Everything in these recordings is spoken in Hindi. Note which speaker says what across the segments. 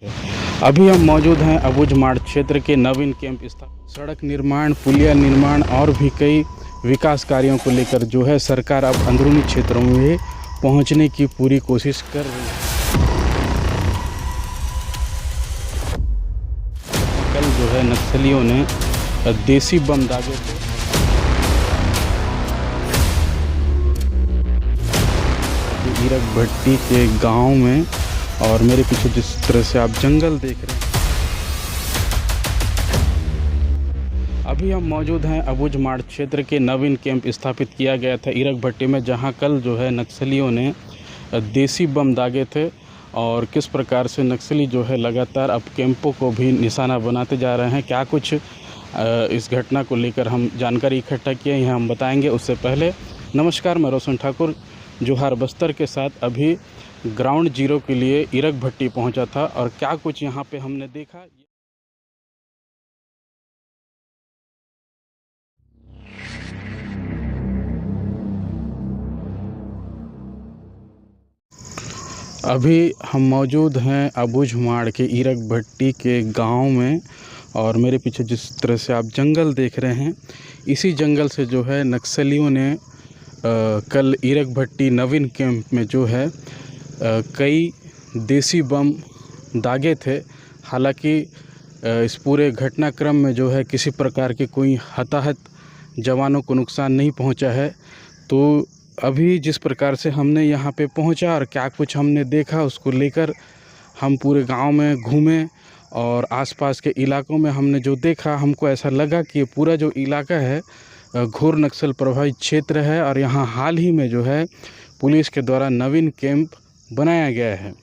Speaker 1: अभी हम मौजूद हैं अबूझमाड़ क्षेत्र के नवीन कैंप स्थान। सड़क निर्माण, पुलिया निर्माण और भी कई विकास कार्यों को लेकर जो है सरकार अब अंदरूनी क्षेत्रों में पहुंचने की पूरी कोशिश कर रही है। कल जो है नक्सलियों ने देसी बम दागे थे। ईरक भट्टी के गांव में, और मेरे पीछे जिस तरह से आप जंगल देख रहे हैं, अभी हम मौजूद हैं अबूझमाड़ क्षेत्र के नवीन कैंप स्थापित किया गया था ईरक भट्टी में, जहां कल जो है नक्सलियों ने देसी बम दागे थे। और किस प्रकार से नक्सली जो है लगातार अब कैंपों को भी निशाना बनाते जा रहे हैं, क्या कुछ इस घटना को लेकर हम जानकारी इकट्ठा किए हैं, हम बताएंगे। उससे पहले नमस्कार, मैं रोशन ठाकुर जोहार बस्तर के साथ अभी ग्राउंड जीरो के लिए ईरक भट्टी पहुंचा था, और क्या कुछ यहां पे हमने देखा। अभी हम मौजूद हैं अबूझमाड़ के ईरक भट्टी के गांव में, और मेरे पीछे जिस तरह से आप जंगल देख रहे हैं, इसी जंगल से जो है नक्सलियों ने कल ईरक भट्टी नवीन कैंप में जो है कई देसी बम दागे थे। हालांकि इस पूरे घटनाक्रम में जो है किसी प्रकार के कोई हताहत जवानों को नुकसान नहीं पहुंचा है। तो अभी जिस प्रकार से हमने यहां पे पहुंचा और क्या कुछ हमने देखा, उसको लेकर हम पूरे गांव में घूमे, और आसपास के इलाकों में हमने जो देखा, हमको ऐसा लगा कि पूरा जो इलाका है घोर नक्सल प्रभावित क्षेत्र है। और यहाँ हाल ही में जो है पुलिस के द्वारा नवीन कैंप बनाया गया है।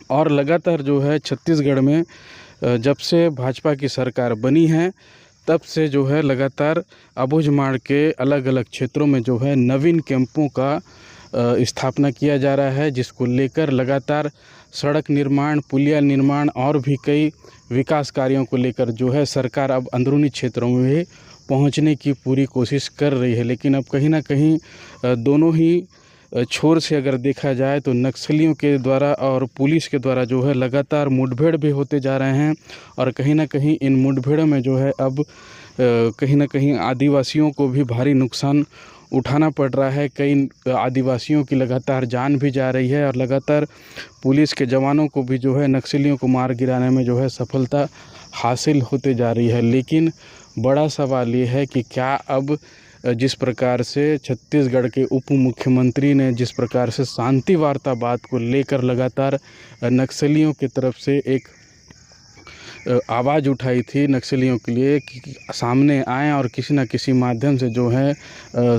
Speaker 1: और लगातार जो है छत्तीसगढ़ में जब से भाजपा की सरकार बनी है, तब से जो है लगातार अबूझमाड़ के अलग अलग क्षेत्रों में जो है नवीन कैंपों का स्थापना किया जा रहा है, जिसको लेकर लगातार सड़क निर्माण, पुलिया निर्माण और भी कई विकास कार्यों को लेकर जो है सरकार अब अंदरूनी क्षेत्रों में पहुंचने की पूरी कोशिश कर रही है। लेकिन अब कहीं ना कहीं दोनों ही छोर से अगर देखा जाए तो नक्सलियों के द्वारा और पुलिस के द्वारा जो है लगातार मुठभेड़ भी होते जा रहे हैं, और कहीं ना कहीं इन मुठभेड़ों में जो है अब कहीं ना कहीं आदिवासियों को भी भारी नुकसान उठाना पड़ रहा है। कई आदिवासियों की लगातार जान भी जा रही है, और लगातार पुलिस के जवानों को भी जो है नक्सलियों को मार गिराने में जो है सफलता हासिल होते जा रही है। लेकिन बड़ा सवाल ये है कि क्या अब जिस प्रकार से छत्तीसगढ़ के उप मुख्यमंत्री ने जिस प्रकार से शांति वार्ता बात को लेकर लगातार नक्सलियों की तरफ से एक आवाज़ उठाई थी नक्सलियों के लिए कि सामने आएं और किसी न किसी माध्यम से जो है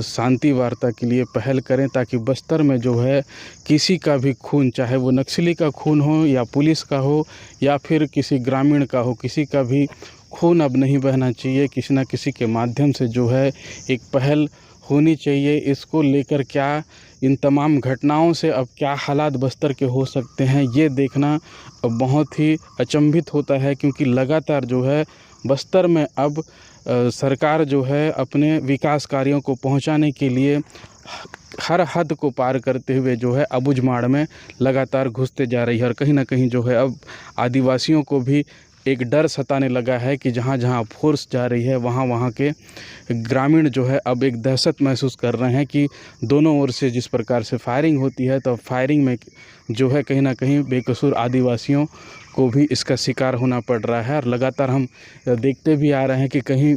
Speaker 1: शांति वार्ता के लिए पहल करें, ताकि बस्तर में जो है किसी का भी खून, चाहे वो नक्सली का खून हो या पुलिस का हो या फिर किसी ग्रामीण का हो, किसी का भी खून अब नहीं बहना चाहिए। किसी न किसी के माध्यम से जो है एक पहल होनी चाहिए। इसको लेकर क्या इन तमाम घटनाओं से अब क्या हालात बस्तर के हो सकते हैं, ये देखना बहुत ही अचंभित होता है, क्योंकि लगातार जो है बस्तर में अब सरकार जो है अपने विकास कार्यों को पहुंचाने के लिए हर हद को पार करते हुए जो है अबूझमाड़ में लगातार घुसते जा रही है। और कहीं ना कहीं जो है अब आदिवासियों को भी एक डर सताने लगा है कि जहाँ जहाँ फोर्स जा रही है, वहाँ वहाँ के ग्रामीण जो है अब एक दहशत महसूस कर रहे हैं कि दोनों ओर से जिस प्रकार से फायरिंग होती है, तो फायरिंग में जो है कहीं ना कहीं बेकसूर आदिवासियों को भी इसका शिकार होना पड़ रहा है। और लगातार हम देखते भी आ रहे हैं कि कहीं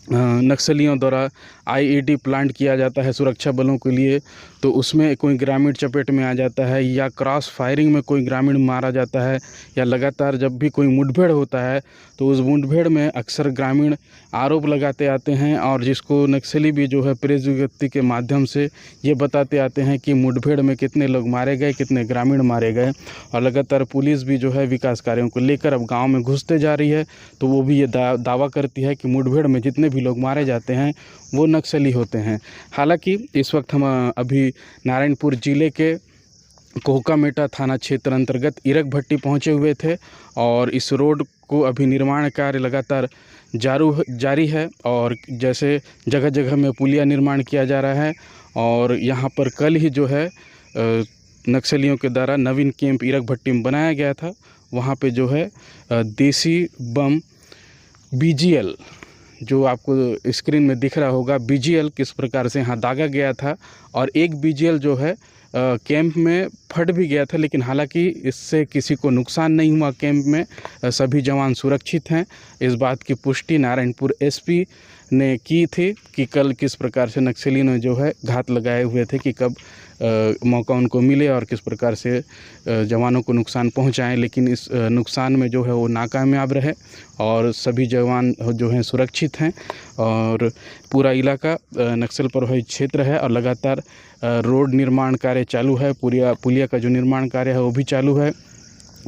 Speaker 1: नक्सलियों द्वारा आईईडी प्लांट किया जाता है सुरक्षा बलों के लिए, तो उसमें कोई ग्रामीण चपेट में आ जाता है, या क्रॉस फायरिंग में कोई ग्रामीण मारा जाता है, या लगातार जब भी कोई मुठभेड़ होता है तो उस मुठभेड़ में अक्सर ग्रामीण आरोप लगाते आते हैं, और जिसको नक्सली भी जो है प्रेस विज्ञप्ति के माध्यम से ये बताते आते हैं कि मुठभेड़ में कितने लोग मारे गए, कितने ग्रामीण मारे गए। और लगातार पुलिस भी जो है विकास कार्यों को लेकर अब गाँव में घुसते जा रही है, तो वो भी ये दावा करती है कि मुठभेड़ में जितने भी लोग मारे जाते हैं वो नक्सली होते हैं। हालांकि इस वक्त हम अभी नारायणपुर जिले के कोहकामेटा थाना क्षेत्र अंतर्गत ईरक भट्टी पहुंचे हुए थे, और इस रोड को अभी निर्माण कार्य लगातार जारी है, और जैसे जगह जगह में पुलिया निर्माण किया जा रहा है। और यहाँ पर कल ही जो है नक्सलियों के द्वारा नवीन कैंप ईरक भट्टी में बनाया गया था, वहाँ पे जो है देसी बम BGL, जो आपको स्क्रीन में दिख रहा होगा, BGL किस प्रकार से यहाँ दागा गया था। और एक BGL जो है कैंप में फट भी गया था, लेकिन हालांकि इससे किसी को नुकसान नहीं हुआ। कैंप में सभी जवान सुरक्षित हैं। इस बात की पुष्टि नारायणपुर SP ने की थी कि कल किस प्रकार से नक्सलियों ने जो है घात लगाए हुए थे कि कब मौका उनको मिले और किस प्रकार से जवानों को नुकसान पहुंचाएं, लेकिन इस नुकसान में जो है वो नाकामयाब रहे और सभी जवान जो हैं सुरक्षित हैं। और पूरा इलाका नक्सल प्रभावित क्षेत्र है और लगातार रोड निर्माण कार्य चालू है। पुलिया का जो निर्माण कार्य है वो भी चालू है।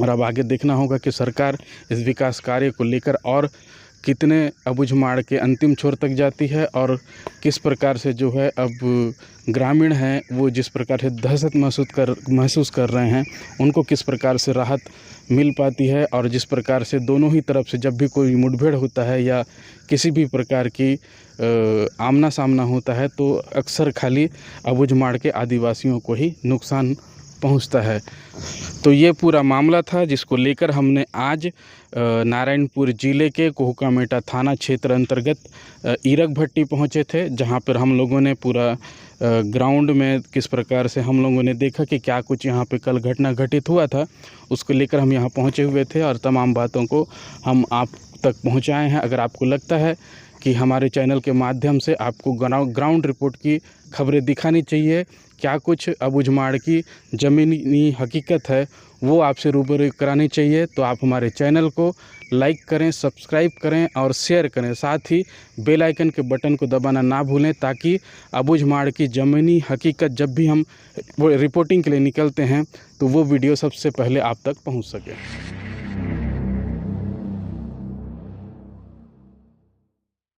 Speaker 1: और अब आगे देखना होगा कि सरकार इस विकास कार्य को लेकर और कितने अबूझमाड़ के अंतिम छोर तक जाती है और किस प्रकार से जो है अब ग्रामीण हैं वो जिस प्रकार से दहशत महसूस कर रहे हैं, उनको किस प्रकार से राहत मिल पाती है। और जिस प्रकार से दोनों ही तरफ से जब भी कोई मुठभेड़ होता है या किसी भी प्रकार की आमना सामना होता है तो अक्सर खाली अबूझमाड़ के आदिवासियों को ही नुकसान पहुंचता है। तो ये पूरा मामला था जिसको लेकर हमने आज नारायणपुर ज़िले के कोहकामेटा थाना क्षेत्र अंतर्गत ईरक भट्टी पहुंचे थे, जहां पर हम लोगों ने पूरा ग्राउंड में किस प्रकार से हम लोगों ने देखा कि क्या कुछ यहां पे कल घटना घटित हुआ था, उसको लेकर हम यहां पहुंचे हुए थे और तमाम बातों को हम आप तक पहुंचाए हैं। अगर आपको लगता है कि हमारे चैनल के माध्यम से आपको ग्राउंड रिपोर्ट की खबरें दिखानी चाहिए, क्या कुछ अबूझमाड़ की ज़मीनी हकीकत है वो आपसे रूबरू करानी चाहिए, तो आप हमारे चैनल को लाइक करें, सब्सक्राइब करें और शेयर करें। साथ ही बेल आइकन के बटन को दबाना ना भूलें ताकि अबूझमाड़ की ज़मीनी हकीकत जब भी हम रिपोर्टिंग के लिए निकलते हैं तो वो वीडियो सबसे पहले आप तक पहुंच सके।